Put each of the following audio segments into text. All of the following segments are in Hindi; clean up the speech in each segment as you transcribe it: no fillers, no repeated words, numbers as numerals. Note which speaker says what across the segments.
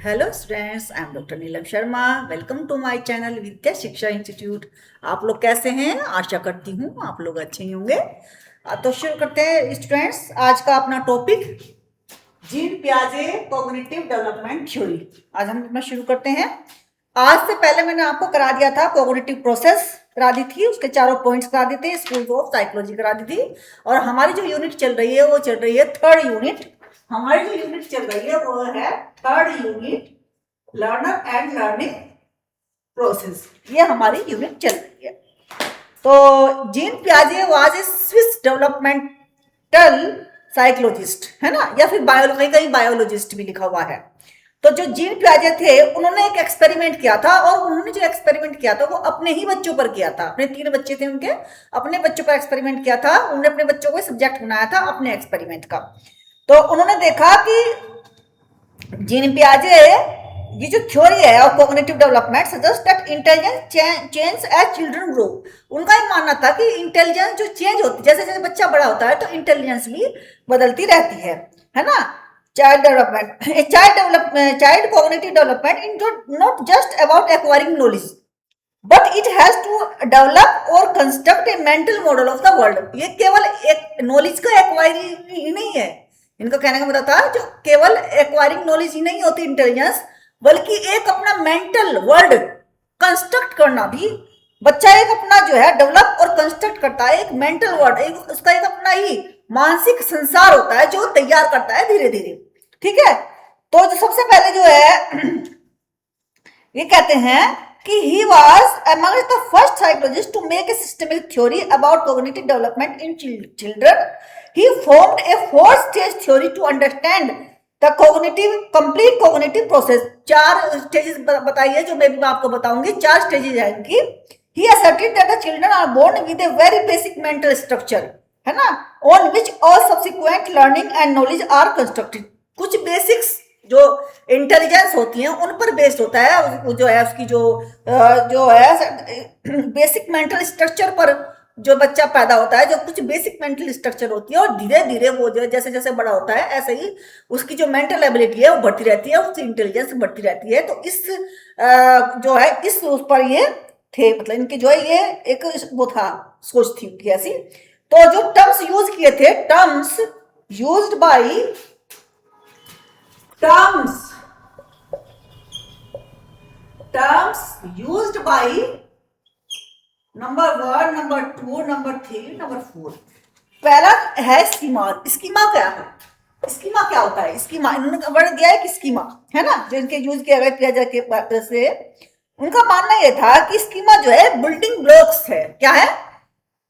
Speaker 1: Hello students, I am doctor Neelam Sharma. Welcome to my channel Vidya Shiksha institute. आप लोग कैसे हैं? आशा करती हूँ आप लोग अच्छे ही होंगे। तो शुरू करते हैं स्टूडेंट्स आज का अपना टॉपिक, जीन पियाजे कॉग्निटिव डेवलपमेंट थ्योरी। आज हम अपना शुरू करते हैं। आज से पहले मैंने आपको करा दिया था कॉग्निटिव प्रोसेस, करा दी थी, उसके चारों पॉइंट्स करा दिए थे, स्कूल ऑफ साइकोलॉजी करा दी थी। और हमारी जो यूनिट चल रही है वो चल रही है थर्ड यूनिट। हमारी जो यूनिट चल रही है वो है third unit, learner and learning process. ये हमारी यूनिट चल रही है। तो जीन पियाजे was a Swiss developmental psychologist, है ना, या फिर कहीं बायोलॉजिस्ट भी लिखा हुआ है। तो जो जीन पियाजे थे उन्होंने एक एक्सपेरिमेंट किया था, और उन्होंने जो एक्सपेरिमेंट किया था वो अपने ही बच्चों पर किया था। अपने 3 बच्चे थे उनके, अपने बच्चों पर एक्सपेरिमेंट किया था। उन्होंने अपने बच्चों को सब्जेक्ट बनाया था अपने एक्सपेरिमेंट का। तो उन्होंने देखा कि जीन पियाजे, ये जो थ्योरी है of cognitive development suggest that intelligence change as children grow. उनका ये मानना था कि इंटेलिजेंस जो चेंज होती है, जैसे जैसे बच्चा बड़ा होता है तो इंटेलिजेंस भी बदलती रहती है ना। Child development, child cognitive development in not just about acquiring knowledge, but it has to develop और construct a mental model of the world. ये केवल एक नॉलेज का एक्वायरिंग ही नहीं है, इनका कहने का मतलब था जो केवल एक्वायरिंग नॉलेज ही नहीं होती इंटेलिजेंस, बल्कि एक अपना मेंटल वर्ल्ड कंस्ट्रक्ट करना भी। बच्चा एक अपना जो है डेवलप और कंस्ट्रक्ट करता है एक मेंटल वर्ल्ड, उसका एक अपना ही मानसिक संसार होता है जो तैयार करता है धीरे धीरे। ठीक है। तो जो सबसे पहले जो है ये कहते हैं कि he was among the first psychologists to make a systematic theory about cognitive development in children. He formed a 4-stage theory to understand the complete cognitive process. 4 stages बताइए, जो मैं भी आपको बताऊंगी। 4 stages है इनकी। He asserted that the children are born with a very basic mental structure, है ना, on which all subsequent learning and knowledge are constructed. कुछ बेसिक्स जो इंटेलिजेंस होती है उन पर बेस्ड होता है, जो है उसकी जो है बेसिक मेंटल स्ट्रक्चर पर जो बच्चा पैदा होता है, जो कुछ बेसिक मेंटल स्ट्रक्चर होती है, और धीरे धीरे वो जो जैसे जैसे बड़ा होता है ऐसे ही उसकी जो मेंटल एबिलिटी है वो बढ़ती रहती है, उसकी इंटेलिजेंस बढ़ती रहती है। तो इस जो है इस उस पर ये थे, मतलब इनके जो है ये एक वो था, सोच थी उनकी ऐसी। तो जो टर्म्स यूज किए थे, terms used by terms used by number 1, number 2, number 3, number 4। पहला है स्कीमा। स्कीमा क्या है? स्कीमा क्या होता है? स्कीमा इन्होंने वर्ड दिया है कि स्कीमा, है ना, जो इनके यूज किया गया पियाजे के बात से। उनका मानना यह था कि स्कीमा जो है बिल्डिंग ब्लॉक्स है। क्या है?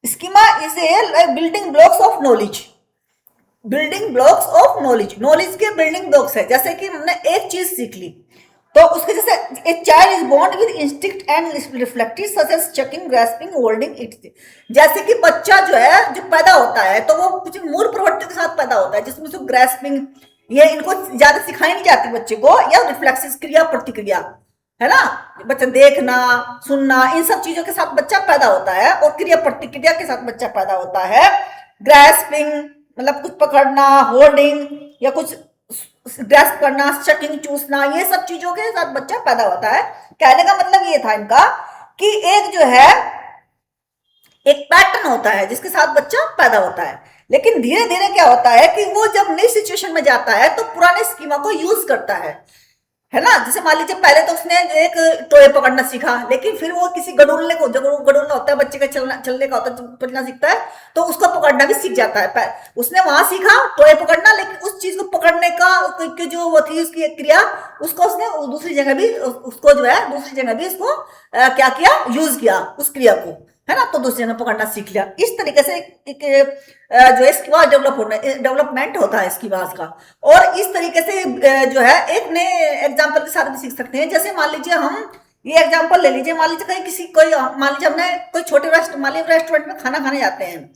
Speaker 1: Schema is a building blocks of knowledge. Building blocks of knowledge, knowledge के बिल्डिंग ब्लॉक्स है। जैसे कि हमने एक चीज सीख ली तो उसके जैसे a child is born with instinct and reflective such as checking, grasping, holding it. जैसे कि बच्चा जो है जो पैदा होता है तो वो कुछ मूल प्रवृत्ति के साथ पैदा होता है, जिसमें से ग्रास्पिंग, ये इनको ज्यादा सिखाई नहीं जाती बच्चे को, या रिफ्लेक्सिव क्रिया प्रतिक्रिया, है ना, बच्चा देखना सुनना इन सब चीजों के साथ बच्चा पैदा होता है, और क्रिया प्रतिक्रिया के साथ बच्चा पैदा होता है। ग्रास्पिंग मतलब कुछ पकड़ना, होल्डिंग या कुछ ग्रास्प करना, शकिंग चूसना, ये सब चीजों के साथ बच्चा पैदा होता है। कहने का मतलब ये था इनका कि एक जो है एक पैटर्न होता है जिसके साथ बच्चा पैदा होता है, लेकिन धीरे धीरे क्या होता है कि वो जब नई सिचुएशन में जाता है तो पुराने स्कीमा को यूज करता है ना। जैसे मान लीजिए पहले तो उसने एक टोए पकड़ना सीखा, लेकिन फिर वो किसी गडोलने को, जब गडोलना होता है बच्चे का चलने का होता है, चलना सीखता है तो उसको पकड़ना भी सीख जाता है। उसने वहां सीखा टोए पकड़ना, लेकिन उस चीज को पकड़ने का जो वो थी उसकी एक क्रिया, उसको उसने दूसरी जगह भी उसको जो है दूसरी जगह भी उसको क्या किया, यूज किया उस क्रिया को, है ना, तो दूसरे जगह पकड़ना सीख लिया। इस तरीके से एक जो है इसके बाद डेवलपमेंट होता है इसकी बात का। और इस तरीके से जो है एक नए एग्जाम्पल के साथ भी सीख सकते हैं। जैसे मान लीजिए हम ये एग्जाम्पल ले लीजिए, मान लीजिए कहीं मान लीजिए हमने कोई छोटे रेस्टोरेंट में खाना खाने जाते हैं,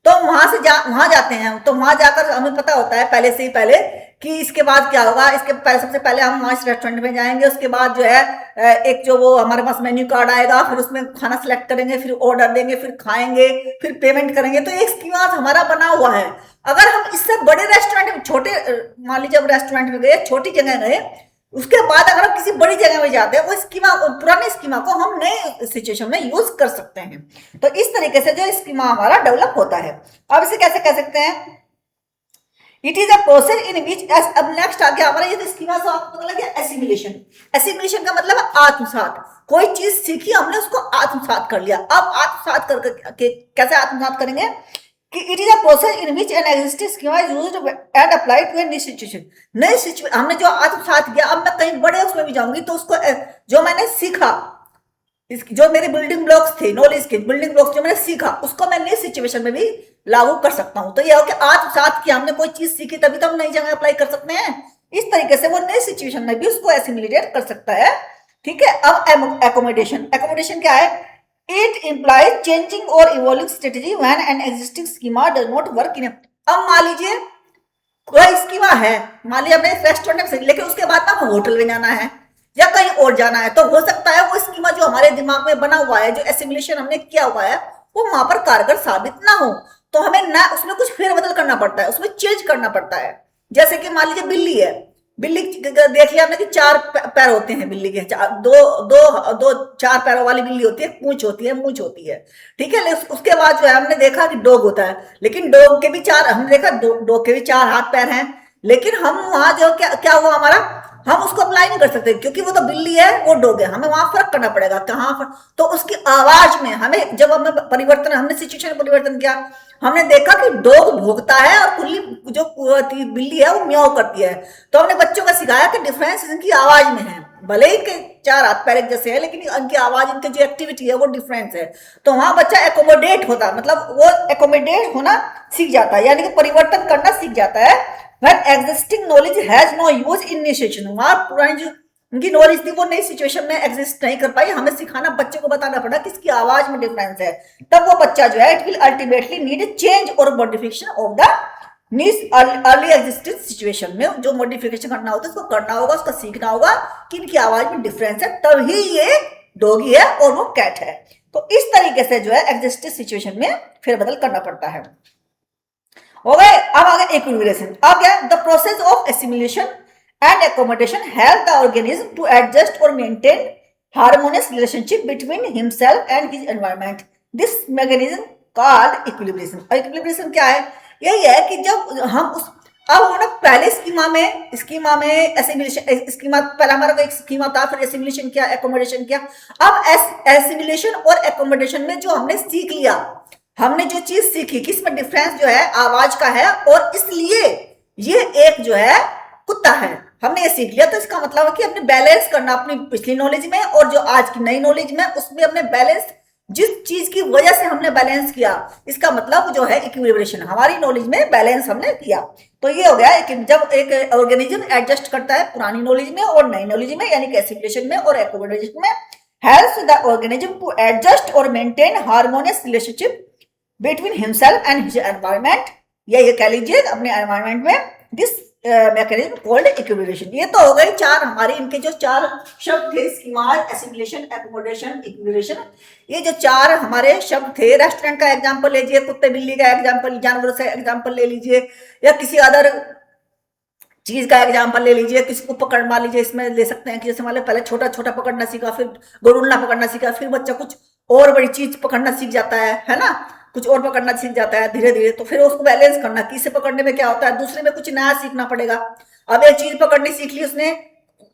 Speaker 1: तो वहां जाते हैं, तो वहां जाकर हमें पता होता है पहले से ही पहले कि इसके बाद क्या होगा। सबसे पहले हम वहां रेस्टोरेंट में जाएंगे, उसके बाद जो है एक जो वो हमारे पास मेन्यू कार्ड आएगा, फिर उसमें खाना सिलेक्ट करेंगे, फिर ऑर्डर देंगे, फिर खाएंगे, फिर पेमेंट करेंगे। तो एक स्कीमा हमारा बना हुआ है। अगर हम इससे बड़े रेस्टोरेंट में, छोटे मान लीजिए अब रेस्टोरेंट में गए, छोटी जगह गए, उसके बाद अगर हम किसी बड़ी जगह में जाते हैं वो स्कीमा, पुराने स्कीमा को हम नए सिचुएशन में यूज कर सकते हैं। तो इस तरीके से जो स्कीमा हमारा डेवलप होता है। अब इसे कैसे कह सकते हैं, it is a process in which, अब नेक्स्ट आ गया हमारा ये स्कीमा से आपको पता लग गया एसिमिलेशन। एसिमिलेशन का मतलब है आत्मसात। कोई चीज सीखी हमने उसको आत्मसात कर लिया। अब आत्मसात करके कैसे आत्मसात करेंगे कि it is a process in which an existing schema is used and applied to a new situation. नई सिचुएशन हमने जो आत्मसात किया, अब मैं कहीं बड़े उसमें भी जाऊंगी तो उसको जो मैंने सीखा, जो मेरे बिल्डिंग ब्लॉक्स थे, नॉलेज के बिल्डिंग ब्लॉक्स जो मैंने सीखा, उसको मैं नई सिचुएशन में भी लागू कर सकता हूं। तो ये हो कि आत्मसात की हमने कोई चीज सीखी तभी तो हम नई जगह अप्लाई कर सकते हैं। इस तरीके से वो नई सिचुएशन में भी उसको एसिमिलेट कर सकता है। ठीक है। अब एकोमोडेशन, एकोमोडेशन क्या है, इट इम्प्लाइज चेंजिंग और evolving strategy when an existing schema does not work in. अब मान लीजिए कोई स्कीमा है, मान लीजिए हमने रेस्टोरेंट में, लेकिन उसके बाद ना होटल में जाना है या कहीं और जाना है, तो हो सकता है वो स्कीमा जो हमारे दिमाग में बना हुआ है, जो एसिमुलेशन हमने किया हुआ है, वो वहां पर कारगर साबित ना हो। तो हमें ना उसमें कुछ फेरबदल करना पड़ता है, उसमें चेंज करना पड़ता है। जैसे कि मान लीजिए बिल्ली है, बिल्ली देख लिया हमने कि चार पैर होते हैं बिल्ली के, दो दो दो चार पैरों वाली बिल्ली होती है, पूंछ होती है, मूंछ होती है। ठीक है। उसके बाद जो है हमने देखा कि डॉग होता है, लेकिन डॉग के भी चार, हमने देखा डॉग के भी चार हाथ पैर हैं, लेकिन हम वहां जो क्या क्या हुआ हमारा, हम उसको अप्लाई नहीं कर सकते क्योंकि वो तो बिल्ली है, वो डॉग है, हमें वहां फर्क करना पड़ेगा कहाँ पर। तो उसकी आवाज में हमें, जब हमें परिवर्तन, हमने सिचुएशन परिवर्तन किया, हमने देखा कि डॉग भोगता है और कुल्ली जो बिल्ली है वो म्याऊ करती है। तो हमने बच्चों को सिखाया कि डिफरेंस इनकी आवाज में है, भले ही इनके चार हाथ पैर एक जैसे है, लेकिन इनकी आवाज, इनकी जो एक्टिविटी है वो डिफरेंस है। तो वहां बच्चा एकोमोडेट होता, मतलब वो एकोमोडेट होना सीख जाता है, यानी कि परिवर्तन करना सीख जाता है। when existing knowledge has no use in new situation, वहां पुरानी जो उनकी नॉलेज थी वो नई सिचुएशन में एग्जिस्ट नहीं कर पाई, हमें सिखाना, बच्चे को बताना पड़ा कि इसकी आवाज में डिफरेंस है। तब वो बच्चा जो है it will ultimately need a change और modification of the early existing situation में जो मॉडिफिकेशन करना होता है उसको करना होगा, उसका सीखना होगा कि इनकी आवाज में डिफरेंस है, तभी ये डॉगी है और वो कैट है। तो इस तरीके से जो है एग्जिस्टिंग सिचुएशन में फेरबदल करना पड़ता है। हो गए। अब आ गया इक्विलिब्रेशन। अब क्या, the process of assimilation and accommodation help the organism to adjust और maintain harmonious relationship between himself and his environment. This mechanism called equilibration. Equilibration क्या है, यही है कि जब हम उस, अब हम ना पहले स्कीमा में एसिमिलेशन, स्कीमा पहला हमारा एक स्कीमा था, फिर एसिमिलेशन किया, एकोमोडेशन किया। अब एसिमिलेशन और एकोमोडेशन में जो हमने सीख लिया, हमने जो चीज सीखी कि इसमें डिफरेंस जो है आवाज का है, और इसलिए ये एक जो है कुत्ता है, हमने ये सीख लिया। तो इसका मतलब है कि हमने बैलेंस करना अपनी पिछली नॉलेज में और जो आज की नई नॉलेज में, उसमें हमने बैलेंस, जिस चीज की वजह से हमने बैलेंस किया, इसका मतलब जो है इक्विलिब्रेशन, हमारी नॉलेज में बैलेंस हमने किया। तो ये हो गया कि जब एक ऑर्गेनिज्म एडजस्ट करता है पुरानी नॉलेज में और नई नॉलेज में, यानी कि एसिमिलेशन में और एकोमोडेशन में, helps the organism to adjust or maintain harmonious relationship between himself and his environment, या ये कह लीजिए अपने एनवायरमेंट में, दिस मैकेनिज्म कॉल्ड इक्विलिब्रेशन। ये तो हो गई चार हमारे, इनके जो चार शब्द थे, स्कीमा, एसिमिलेशन, एकोमोडेशन, इक्विलिब्रेशन, ये जो चार हमारे शब्द थे। रेस्टोरेंट का एग्जांपल लीजिए, कुत्ते बिल्ली का एग्जांपल, जानवरों से एग्जांपल ले लीजिए, या किसी अदर चीज का एग्जांपल ले लीजिए, किसी को पकड़ मान लीजिए, इसमें ले सकते हैं कि जैसे मान लो पहले छोटा छोटा पकड़ना सीखा, फिर गोरुल्ला पकड़ना सीखा, फिर बच्चा कुछ और बड़ी चीज पकड़ना सीख जाता है ना, कुछ और पकड़ना सीख जाता है धीरे धीरे। तो फिर उसको बैलेंस करना कि इसे पकड़ने में क्या होता है, दूसरे में कुछ नया सीखना पड़ेगा। अब एक चीज पकड़नी सीख ली उसने,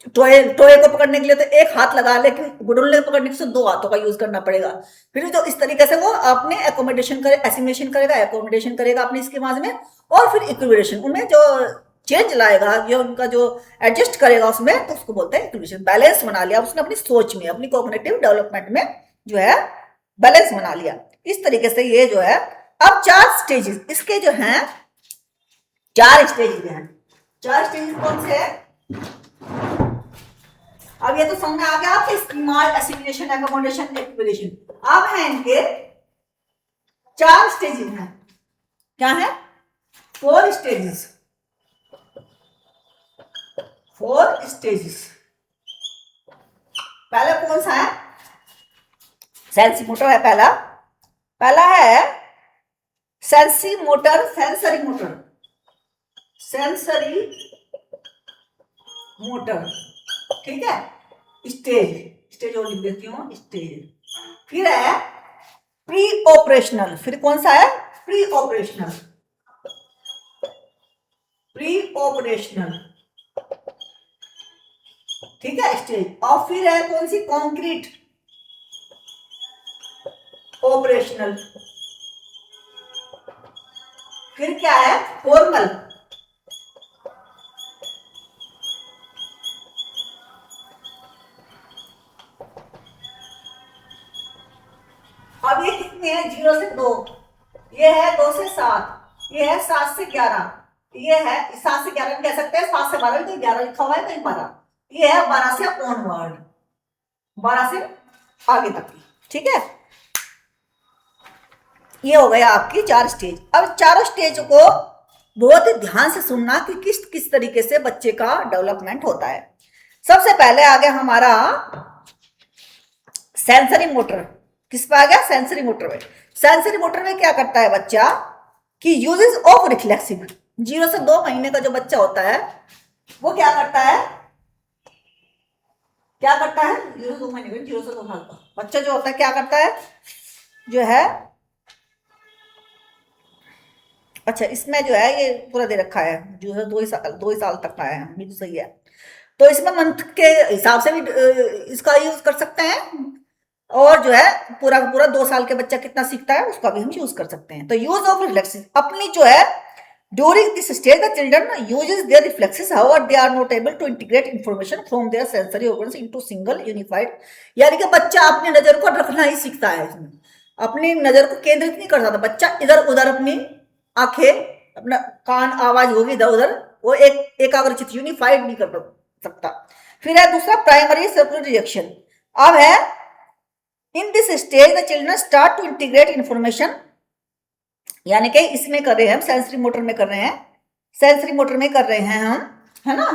Speaker 1: टोए को पकड़ने के लिए तो एक हाथ लगा, लेकिन गुडुल्ले को पकड़ने के लिए दो हाथों का यूज करना पड़ेगा। फिर जो इस तरीके से वो अपने एकोमोडेशन करे, एसिमिलेशन करेगा, एकोमोडेशन करेगा अपने इसके माज में, और फिर इक्विलिब्रेशन, उनमें जो चेंज लाएगा, ये उनका जो एडजस्ट करेगा उसमें, तो उसको बोलते हैं इक्विलिब्रेशन। बैलेंस बना लिया उसने अपनी सोच में, अपनी कॉग्निटिव डेवलपमेंट में जो है बैलेंस बना लिया। इस तरीके से ये जो है, अब चार स्टेजेस इसके जो हैं, चार स्टेजेस हैं। चार स्टेजेस कौन से हैं? अब ये तो समझ में आ गया आपके, स्कीमा, एसिमिलेशन, एकोमोडेशन, इक्विलिब्रेशन। अब है इनके चार स्टेजेस हैं। क्या है? 4 स्टेजेस। 4 स्टेजेस। पहला कौन सा है? सेंसी मोटर है पहला। पहला है sensi motor, sensory motor, sensory motor. ठीक है, स्टेज, स्टेज और लिख देती हूँ, स्टेज। फिर है प्री ऑपरेशनल, फिर कौन सा है, प्री ऑपरेशनल, प्री ऑपरेशनल, ठीक है, स्टेज। और फिर है कौन सी, कॉन्क्रीट ऑपरेशनल। फिर क्या है, फॉर्मल, अब ये कितने हैं, 0 से 2, ये है 2 से 7, ये है 7 से 11, ये है 7 से 11 कह सकते हैं, 7 से 12 कहीं 11 लिखा हुआ है कहीं 12, ये है 12 से ऑनवर्ड, 12 से आगे तक की, ठीक है। ये हो गया आपकी 4 स्टेज। अब चारों स्टेज को बहुत ही ध्यान से सुनना कि किस किस तरीके से बच्चे का डेवलपमेंट होता है। सबसे पहले आ गया हमारा सेंसरी मोटर, किस पे आ गया, सेंसरी मोटर में। सेंसरी मोटर में क्या करता है बच्चा कि यूजेस ऑफ रिफ्लेक्सिव, 0 से 2 महीने का जो बच्चा होता है वो क्या करता है, क्या करता है, 0 से 2 महीने का, 0 से 2 साल का बच्चा जो होता है क्या करता है, जो है, अच्छा इसमें जो है ये पूरा दे रखा है, जो है 2 ही साल तक का है, ये तो सही है। तो इसमें मंथ के हिसाब से भी इसका यूज कर सकते हैं, और जो है पूरा पूरा 2 साल के बच्चा कितना सीखता है उसका भी हम यूज कर सकते हैं। तो यूज ऑफ रिफ्लेक्सेस, अपनी जो है during this stage the children uses their reflexes, however they are not able to integrate information from their sensory organs into single unified, यानी कि बच्चा अपनी नजर को रखना ही सीखता है, इसमें अपनी नजर को केंद्रित नहीं कर सकता बच्चा, इधर उधर अपनी आंखें, अपना कान, आवाज होगी इधर उधर, वो एक एकाग्रचित यूनिफाइड नहीं कर सकता। फिर है दूसरा प्राइमरी सर्कुलर रिएक्शन। अब है in this stage the children start to integrate information, यानी कि इसमें कर रहे हैं हम, सेंसरी मोटर में कर रहे हैं, सेंसरी मोटर में कर रहे हैं हम, है ना।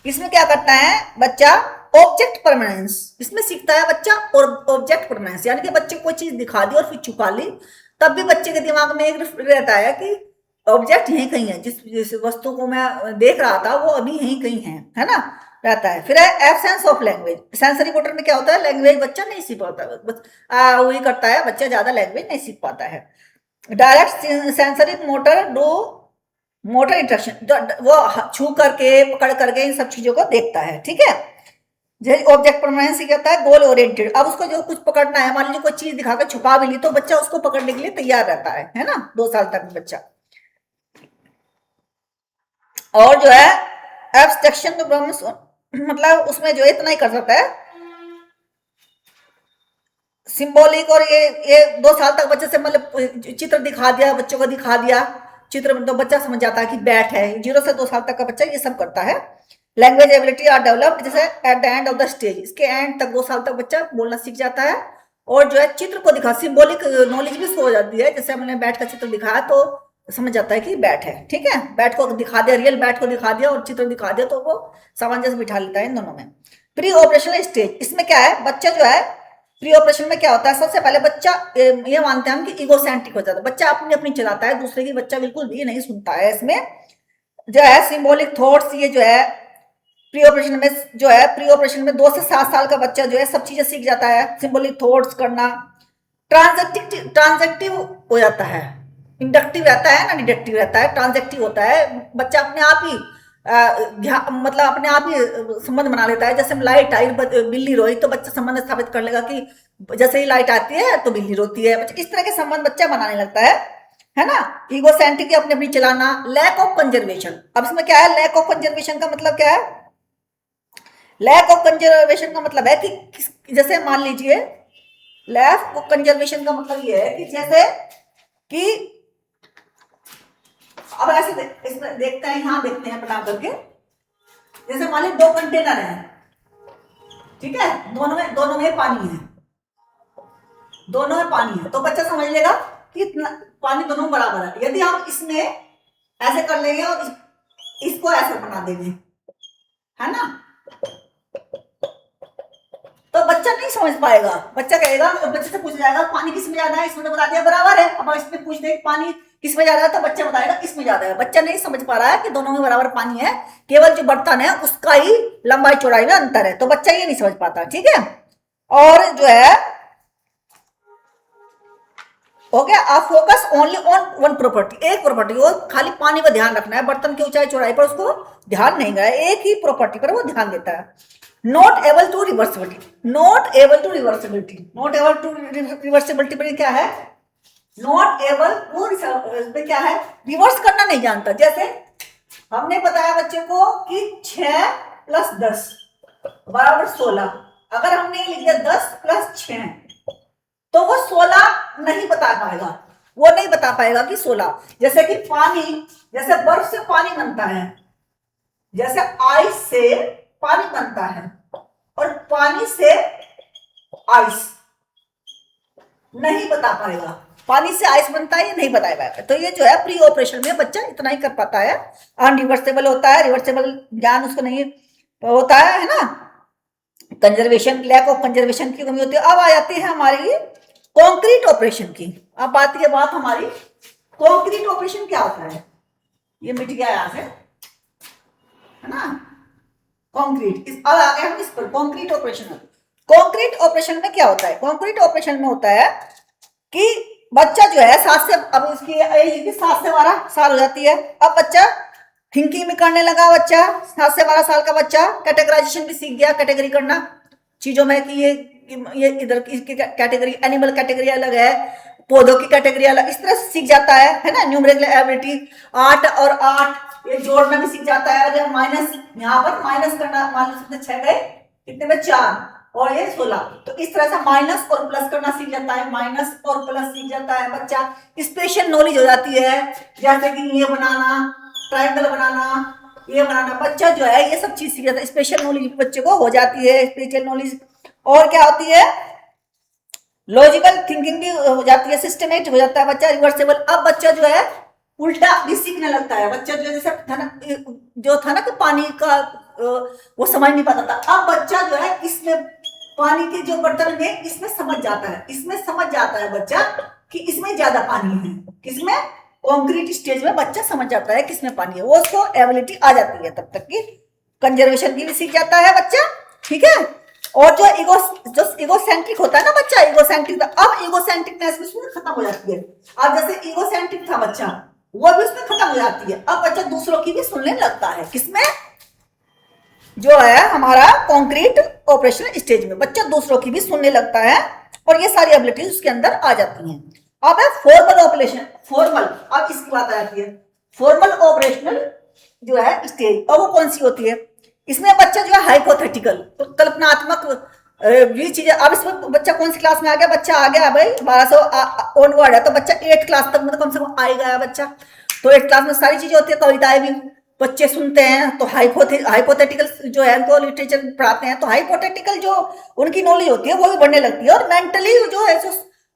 Speaker 1: इसमें क्या करता है बच्चा, ऑब्जेक्ट परमानेंस, इसमें सीखता है बच्चा, और ऑब्जेक्ट परमानेंस यानी कि बच्चे को कोई चीज दिखा दी और फिर छुपा ली, तब भी बच्चे के दिमाग में एक रहता है कि ऑब्जेक्ट यहीं कहीं है, जिस वस्तु को मैं देख रहा था वो अभी यहीं कहीं है ना, रहता है। फिर है absence of language, sensory motor में क्या होता है, लैंग्वेज बच्चा नहीं सीख पाता, वही करता है बच्चा, ज्यादा लैंग्वेज नहीं सीख पाता है। Direct sensory motor do motor interaction, वो छू करके पकड़ करके इन सब चीजों को देखता है, ठीक है। जैसे ऑब्जेक्ट परमानेंस क्या होता है, गोल ओरिएंटेड, अब उसको जो कुछ पकड़ना है, मान लीजिए कोई चीज दिखाकर छुपा भी ली तो बच्चा उसको पकड़ने के लिए तैयार रहता है ना, 2 साल तक बच्चा। और जो है एब्स्ट्रैक्शन मतलब उसमें जो इतना ही कर सकता है, सिंबॉलिक, और ये 2 साल तक बच्चे से मतलब चित्र दिखा दिया, बच्चों को दिखा दिया चित्र में, तो बच्चा समझ जाता है कि बैट है। 0 से 2 साल तक का बच्चा ये सब करता है। लैंग्वेज एबिलिटी आर डेवलप्ड, जैसे at the end of the stage, इसके एंड तक 2 साल तक बच्चा बोलना सीख जाता है, और जो है चित्र को दिखा, सिंबॉलिक नॉलेज भी हो जाती है, जैसे हमने बैट का चित्र दिखाया तो समझ जाता है कि बैट है, ठीक है, बैट को दिखा दिया, रियल बैट को दिखा दिया और चित्र दिखा दिया, तो वो सामंजस्य बिठा लेता है इन दोनों में। प्री ऑपरेशनल स्टेज, इसमें क्या है, बच्चा जो है प्री ऑपरेशन में क्या होता है, सबसे पहले बच्चा ये मानते हैं हम कि ईगोसेंट्रिक हो जाता है, बच्चा अपनी अपनी चलाता है, दूसरे की बच्चा बिल्कुल भी नहीं सुनता है। इसमें जो है सिंबॉलिक थॉट्स, ये जो है प्री ऑपरेशन में, जो है प्री ऑपरेशन में 2 से 7 साल का बच्चा जो है सब चीजें सीख जाता है, सिंबॉलिक थॉट्स करना। ट्रांजेक्टिव हो जाता है, इंडक्टिव रहता है ना, डिडक्टिव रहता है, ट्रांजेक्टिव होता है, बच्चा अपने आप ही मतलब अपने आप ही संबंध बना लेता है, जैसे लाइट आई, बिल्ली रोई, तो बच्चा संबंध स्थापित कर लेगा कि जैसे ही लाइट आती है तो बिल्ली रोती है, इस तरह के संबंध बच्चा बनाने लगता है ना। ईगोसेंट्रिक अपने अपनी चलाना। लैक ऑफ कंजर्वेशन, अब इसमें क्या है, लैक ऑफ कंजर्वेशन का मतलब क्या है, लैक ऑफ कंजर्वेशन का मतलब है कि जैसे मान लीजिए, लैक ऑफ कंजर्वेशन का मतलब ये है कि जैसे कि अब ऐसे इसमें देखते हैं, यहां देखते हैं बना करके, जैसे मान लीजिए 2 कंटेनर हैं, ठीक है, दोनों में पानी है, दोनों में पानी है, तो बच्चा समझ लेगा कि पानी दोनों बराबर है। यदि हम इसमें ऐसे कर लेंगे और इसको ऐसे बना देंगे, है ना, तो बच्चा नहीं समझ पाएगा, बच्चा कहेगा, बच्चे से पूछ जाएगा पानी किसमें ज्यादा है, इसमें तो बता दिया बराबर है, अब इसमें पूछ दे पानी किसमें ज्यादा है तो बच्चा बताएगा किसमें ज्यादा है। बच्चा नहीं समझ पा रहा है कि दोनों में बराबर पानी है, केवल जो बर्तन है उसका ही लंबाई चौड़ाई में अंतर है, तो बच्चा ये नहीं समझ पाता। ठीक है, और जो है हो गया, आप focus only on one property, एक प्रॉपर्टी, वो खाली पानी पर ध्यान रखना है, बर्तन की ऊंचाई चौड़ाई पर उसको ध्यान नहीं गया, एक ही प्रॉपर्टी पर वो ध्यान देता है। Not able to reversibility, not able to reversibility, not able to reversibility पर क्या है, नॉट एबल टू क्या है, रिवर्स करना नहीं जानता। जैसे हमने बताया बच्चे को कि 6 + 10 बराबर 16, अगर हमने लिख दिया 10 + 6 तो वो 16 नहीं बता पाएगा, वो नहीं बता पाएगा कि 16। जैसे कि पानी, जैसे बर्फ से पानी बनता है, जैसे आइस से पानी बनता है, और पानी से आइस नहीं बता पाएगा, पानी से आइस बनता है ये नहीं बता पाएगा। तो ये जो है प्री ऑपरेशन में बच्चा इतना ही कर पाता है, अनरिवर्सेबल होता है, रिवर्सेबल ज्ञान उसको नहीं होता है ना, कंजर्वेशन, लैक ऑफ कंजर्वेशन की कमी होती है। अब आ जाती है हमारी कॉन्क्रीट ऑपरेशन की। अब आती है बात हमारी कॉन्क्रीट ऑपरेशन क्या होता है, ये मिट गया यहां से, है ना, कॉन्क्रीट। अब आ गए हम इस पर, कॉन्क्रीट ऑपरेशन। कॉन्क्रीट ऑपरेशन में क्या होता है, कॉन्क्रीट ऑपरेशन में होता है कि बच्चा जो है 7 से, अब इसकी एज 7 से 12 साल हो जाती है, अब बच्चा थिंकिंग भी करने लगा, बच्चा 7 से 12 साल का बच्चा कैटेगराइजेशन भी सीख गया, कैटेगरी करना चीजों में कि ये इधर की कैटेगरी, एनिमल कैटेगरी अलग है, पौधों की कैटेगरी अलग, इस तरह से सीख जाता है ना, न्यूमेरिकल एबिलिटी, 8 और 8 ये जोड़ना भी सीख जाता है, और माइनस यहाँ पर माइनस करना, माइनस 6 गए कितने में 4 और ये 16, तो इस तरह से माइनस और प्लस करना सीख जाता है, माइनस और प्लस सीख जाता है बच्चा। स्पेशल नॉलेज हो जाती है, जैसे कि ये बनाना, ट्रायंगल बनाना, ये बनाना, बच्चा जो है ये सब चीज सीख जाता है, स्पेशल नॉलेज बच्चे को हो जाती है, स्पेशल नॉलेज। और क्या होती है, लॉजिकल थिंकिंग भी हो जाती है, सिस्टमेटिक हो जाता है बच्चा, रिवर्सेबल। अब बच्चा जो है उल्टा भी सीखने लगता है, बच्चा जो जैसे था ना, जो था ना कि पानी का वो समझ नहीं पाता था, अब बच्चा जो है इसमें पानी के जो बर्तन में इसमें समझ जाता है, इसमें समझ जाता है बच्चा कि इसमें ज्यादा पानी है, किसमें, कॉन्क्रीट स्टेज में बच्चा समझ जाता है किसमें पानी है, वो उसको एबिलिटी आ जाती है, तब तक की कंजर्वेशन की भी सीख जाता है बच्चा। ठीक है, और जो इगोसेंट्रिक होता है ना बच्चा, इगोसेंट्रिक, अब इगोसेंट्रिकनेस भी उसमें खत्म हो जाती है। अब जैसे इगोसेंट्रिक था बच्चा, वो भी उसमें खत्म हो जाती है, अब बच्चा दूसरों की भी सुनने लगता है, किसमें, जो है हमारा कॉन्क्रीट ऑपरेशनल स्टेज में बच्चा दूसरों की भी सुनने लगता है, और ये सारी एबिलिटीज उसके अंदर आ जाती हैं। अब है फॉर्मल ऑपरेशन, फॉर्मल, अब इसकी बात आ जाती है, फॉर्मल ऑपरेशनल जो है स्टेज, और वो कौन सी होती है, इसमें बच्चा जो है हाइपोथेटिकल, तो कल्पनात्मक ये चीजें। अब इसमें बच्चा कौन सी क्लास में आ गया, बच्चा आ गया भाई 1200 ऑनवर्ड है, तो बच्चा 8 क्लास तक मतलब कम से कम आ गया बच्चा, तो 8 क्लास में सारी चीजें होती है, कविताएं भी बच्चे सुनते हैं, तो हाइपोथेटिकल जो है उनको लिटरेचर पढ़ाते हैं, तो हाइपोथेटिकल जो उनकी नॉलेज होती है वो भी बढ़ने लगती है, और मेंटली जो है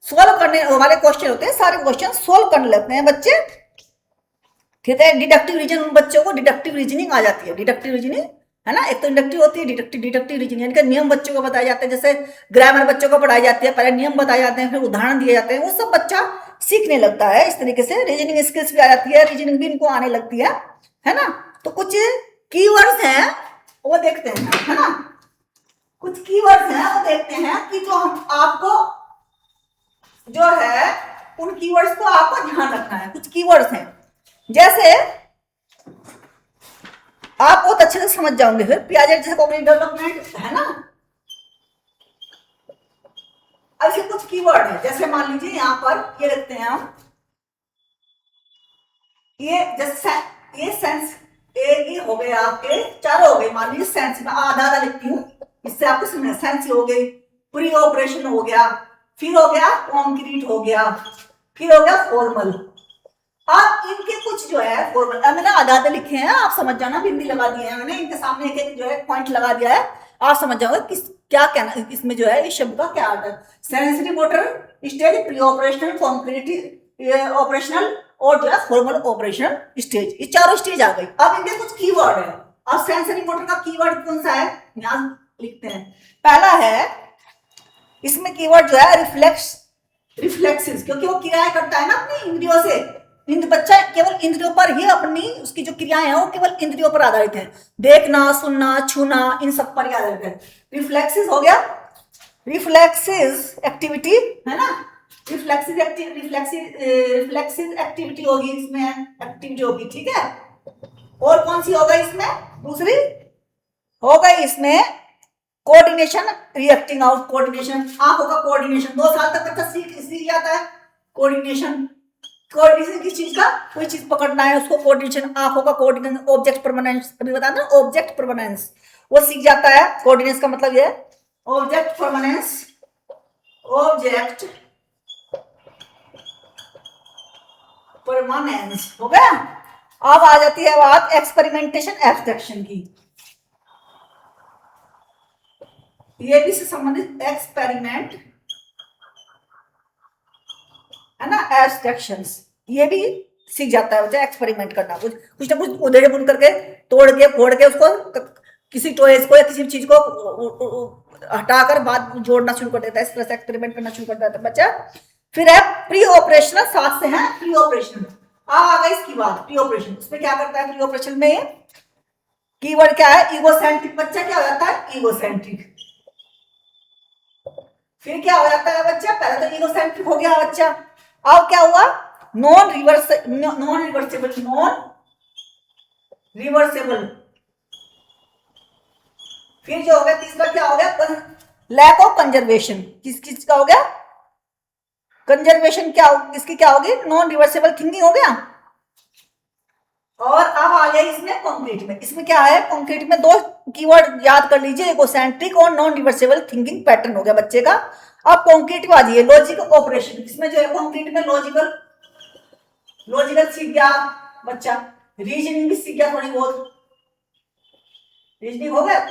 Speaker 1: सोल्व करने वाले क्वेश्चन होते हैं, सारे क्वेश्चन सोल्व करने लगते हैं बच्चे। ठीक है, डिडक्टिव रीजन, उन बच्चों को डिडक्टिव रीजनिंग आ जाती है, डिडक्टिव रीजनिंग है ना, एक तो इंडक्टिव होती है, डिडक्टिव रीजनिंग, यानी कि नियम बच्चों को बताए जाते हैं, जैसे ग्रामर बच्चों को पढ़ाई जाती है, पहले नियम बताए जाते हैं, फिर उदाहरण दिए जाते हैं, वो सब बच्चा सीखने लगता है इस तरीके से, रीजनिंग स्किल्स भी आ जाती है, रीजनिंग भी इनको आने लगती है ना। तो कुछ कीवर्ड्स हैं वो देखते हैं, है ना, कुछ कीवर्ड्स हैं वो देखते हैं कि जो हम आपको जो है उन कीवर्ड्स को आपको ध्यान रखना है। कुछ कीवर्ड्स हैं, जैसे आप बहुत अच्छे से समझ जाओगे फिर, पियाजे जैसे कॉग्निटिव डेवलपमेंट है ना। ऐसे कुछ कीवर्ड है, जैसे मान लीजिए यहाँ पर ये लिखते हैं हम, ये जैसे ये सेंस, ये हो गए आपके चारों हो गए, मान लीजिए सेंस में आधा आधा लिखती हूँ, इससे आपको समझना, सेंस हो गई, प्री ऑपरेशन हो गया, फिर हो गया कॉन्क्रीट हो गया, फिर हो गया फॉर्मल। आप इनके कुछ जो है फॉर्मल, मैंने आधा आधा लिखे हैं, आप समझ जाना, बिंदी लगा दिए हैं मैंने, इनके सामने एक एक जो है पॉइंट लगा दिया है, आप समझ जाओगे किस क्या कहना इसमें जो है इस शब्द का क्या अर्थ है। Sensory motor stage, pre operational, concrete operational, और जो है फॉर्मल ऑपरेशनल स्टेज, ये चारों स्टेज आ गई। अब इनके कुछ कीवर्ड है, अब सेंसरी मोटर का कीवर्ड कौन सा है, यहां लिखते हैं। पहला है, इसमें कीवर्ड जो है रिफ्लेक्सिव, क्योंकि वो किराया करता है ना अपनी इंद्रियों से, बच्चा केवल इंद्रियों पर ही अपनी उसकी जो क्रियाएं हैं वो केवल इंद्रियों पर आधारित है, देखना, सुनना, छूना, इन सब पर ही आधारित है। रिफ्लेक्सिस हो गया, रिफ्लेक्सिस एक्टिविटी है ना, रिफ्लेक्सिस एक्टिविटी होगी इसमें, एक्टिविटी होगी, ठीक है। और कौन सी होगा इसमें, दूसरी हो गई इसमें कोऑर्डिनेशन, रिएक्टिंग आउट कोऑर्डिनेशन, आंखों का कोऑर्डिनेशन 2 साल तक बच्चा सीख जाता है। कोऑर्डिनेशन, कोऑर्डिनेशन किस चीज का, कोई चीज पकड़ना है उसको कोऑर्डिनेशन, आंखों का कोऑर्डिनेशन, ऑब्जेक्ट परमानेंस अभी बताया ना, ऑब्जेक्ट परमानेंस वो सीख जाता है। कोऑर्डिनेशन का मतलब ये है ऑब्जेक्ट परमानेंस, ऑब्जेक्ट परमानेंस हो गया। अब आ जाती है बात एक्सपेरिमेंटेशन एब्स्ट्रैक्शन की, ये भी से संबंधित एक्सपेरिमेंट है ना, एब्स्ट्रैक्शंस, ये भी सीख जाता है बच्चा एक्सपेरिमेंट करना, कुछ ना कुछ उधेड़ बुन करके तोड़ के फोड़ के उसको किसी टॉयज को या किसी चीज को हटाकर बाद जोड़ना शुरू कर देता है, इस तरह से एक्सपेरिमेंट करना शुरू कर देता है बच्चा। फिर है प्री ऑपरेशनल, साथ से है प्री ऑपरेशनल। आ गई इसकी बात, प्री ऑपरेशन, उसमें क्या करता है प्री ऑपरेशन में, कीवर्ड क्या है, ईगोसेंट्रिक। बच्चा क्या हो जाता है, ईगोसेंट्रिक। फिर क्या हो जाता है बच्चा, पहले तो ईगोसेंट्रिक हो गया बच्चा, अब क्या हुआ, नॉन रिवर्सेबल, फिर जो हो गया तीसरा क्या हो गया, लैक ऑफ कंजर्वेशन, किस का हो गया, कंजर्वेशन क्या इसकी क्या होगी, नॉन रिवर्सेबल थिंकिंग हो गया। और अब आ गया इसमें कॉन्क्रीट में, इसमें क्या है, कॉन्क्रीट में 2 कीवर्ड याद कर लीजिए, एगोसेंट्रिक और नॉन रिवर्सेबल थिंकिंग पैटर्न हो गया बच्चे का। अब कॉन्क्रीट में आ जाइए, लॉजिकल ऑपरेशन, इसमें जो है कॉन्क्रीट में लॉजिकल सीख गया बच्चा, रीजनिंग भी सीख गया थोड़ी बहुत, रीजनिंग हो गया,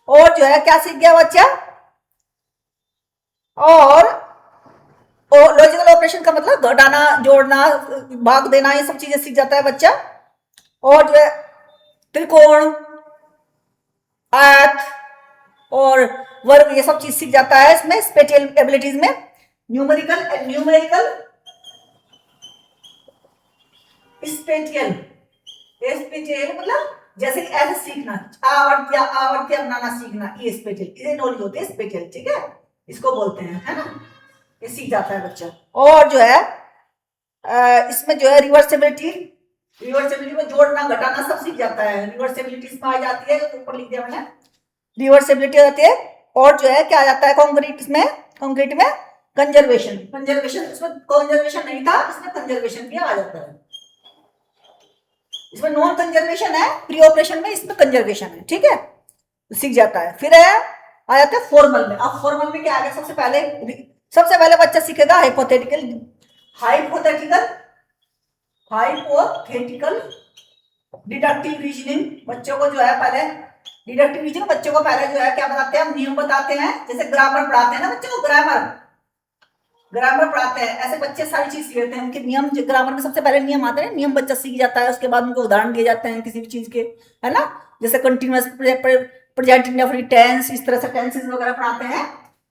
Speaker 1: और जो है क्या सीख गया बच्चा, और लॉजिकल ऑपरेशन का मतलब घटाना, जोड़ना, भाग देना, ये सब चीजें सीख जाता है बच्चा। और जो है त्रिकोण, आयत और वर्ग, ये सब चीज सीख जाता है इसमें। स्पेशल एबिलिटीज में न्यूमेरिकल स्पेशल मतलब जैसे कि ऐसे सीखना, आवर्त्य बनाना सीखना, ये स्पेशल, इसे नॉलेज होती है स्पेशल, ठीक है, इसको बोलते हैं, है ना, ये सीख जाता है बच्चा। और जो है इसमें जो है रिवर्सिबिलिटी में जोड़ना, घटाना सब सीख जाता है, रिवर्सिबिलिटी इसमें आ जाती है, ऊपर लिख दिया मैंने, रिवर्सिबिलिटी आ जाती है। और जो है क्या आ जाता है कंक्रीट में कंजर्वेशन, इसमें कंजर्वेशन नहीं था, इसमें कंजर्वेशन भी आ जाता है, इसमें नॉन कंजर्वेशन है प्री ऑपरेशन में, इसमें कंजर्वेशन है, ठीक है, सीख जाता है। फिर है आ जाता है फॉर्मल में। अब फॉर्मल में क्या आ गया, सबसे पहले बच्चा सीखेगा हाइपोथेटिकल डिडक्टिव रीजनिंग। बच्चों को जो है पहले डिडक्टिव रीजनिंग, बच्चों को पहले जो है क्या बताते हैं, नियम बताते हैं, जैसे ग्रामर पढ़ाते हैं ना बच्चों को, ग्रामर पढ़ाते हैं, ऐसे बच्चे सारी चीज सीख लेते हैं, उनके नियम, ग्रामर में सबसे पहले नियम आते हैं, नियम बच्चा सीख जाता है, उसके बाद उनको उदाहरण दिए जाते हैं किसी भी चीज के, है ना, जैसे कंटिन्यूअस, प्रेजेंट इंडेफिनिट टेंस, इस तरह से टेंसेस वगैरह पढ़ाते हैं।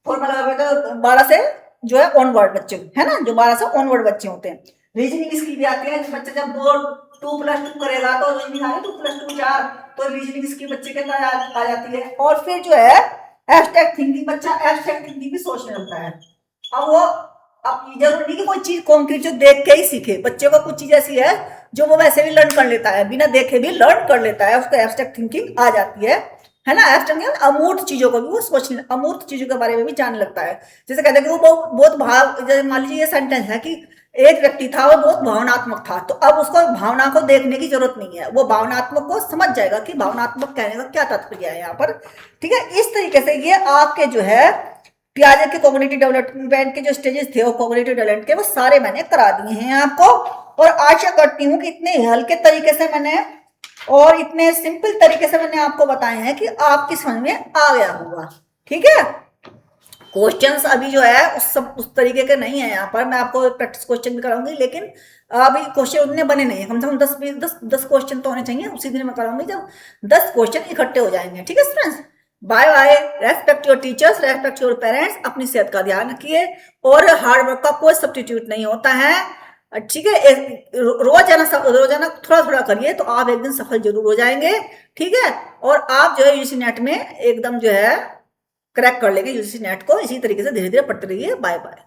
Speaker 1: फॉर्मूला तो 12 से जो है ऑनवर्ड बच्चे, है ना, जो 12 से ऑनवर्ड बच्चे होते हैं। रीजनिंग स्किल भी आती है, बच्चा जब 2+2 करेगा तो रीजनिंग आएगी 2+2 4, तो रीजनिंग स्किल बच्चे के अंदर आ जाती है। और फिर जो है एब्स्ट्रैक्ट थिंकिंग, बच्चा एब्स्ट्रैक्ट थिंकिंग भी सोचने लगता है। अब जरूरी नहीं कि कोई चीज कॉन्क्रीट जो देख के ही सीखे, बच्चे को कुछ चीज ऐसी है जो वो वैसे भी लर्न कर लेता है, बिना देखे भी लर्न कर लेता है, उसको एब्स्ट्रैक्ट थिंकिंग आ जाती है ना। एब्स्ट्रैक्ट अमूर्त चीजों को भी वो सोचने, अमूर्त चीजों के बारे में भी जानने लगता है। जैसे कहते हैं कि वो बहुत मान लीजिए ये सेंटेंस है कि एक व्यक्ति था, वो बहुत भावनात्मक था, तो अब उसको भावना को देखने की जरूरत नहीं है, वो भावनात्मक को समझ जाएगा कि भावनात्मक कहने का क्या तात्पर्य है यहाँ पर, ठीक है। इस तरीके से ये आपके जो है पियाजे के कॉग्निटिव डेवलपमेंट के जो स्टेजेस थे वो कॉग्निटिव डेवलपमेंट के, वो सारे मैंने करा दिए हैं आपको, और आशा करती हूँ कि इतने हल्के तरीके से मैंने और इतने सिंपल तरीके से मैंने आपको बताए हैं कि आपकी समझ में आ गया होगा, ठीक है। क्वेश्चंस अभी जो है उस तरीके के नहीं है, यहाँ पर मैं आपको प्रैक्टिस क्वेश्चन भी कराऊंगी, लेकिन अभी क्वेश्चन उतने बने नहीं है, कम से कम 10 क्वेश्चन तो होने चाहिए, उसी दिन मैं कराऊंगी जब 10 क्वेश्चन इकट्ठे हो जाएंगे, ठीक है students. Bye bye, respect your teachers, respect your parents, अपनी सेहत का ध्यान रखिए, और हार्ड वर्क का कोई सब्स्टिट्यूट नहीं होता है। ठीक है, रोजाना रोजाना थोड़ा थोड़ा करिए तो आप एक दिन सफल जरूर हो जाएंगे। ठीक है, और आप जो है यूजीसी नेट में एकदम जो है क्रैक कर लेंगे यूजीसी नेट को। इसी तरीके से धीरे धीरे पढ़ते रहिए। Bye bye.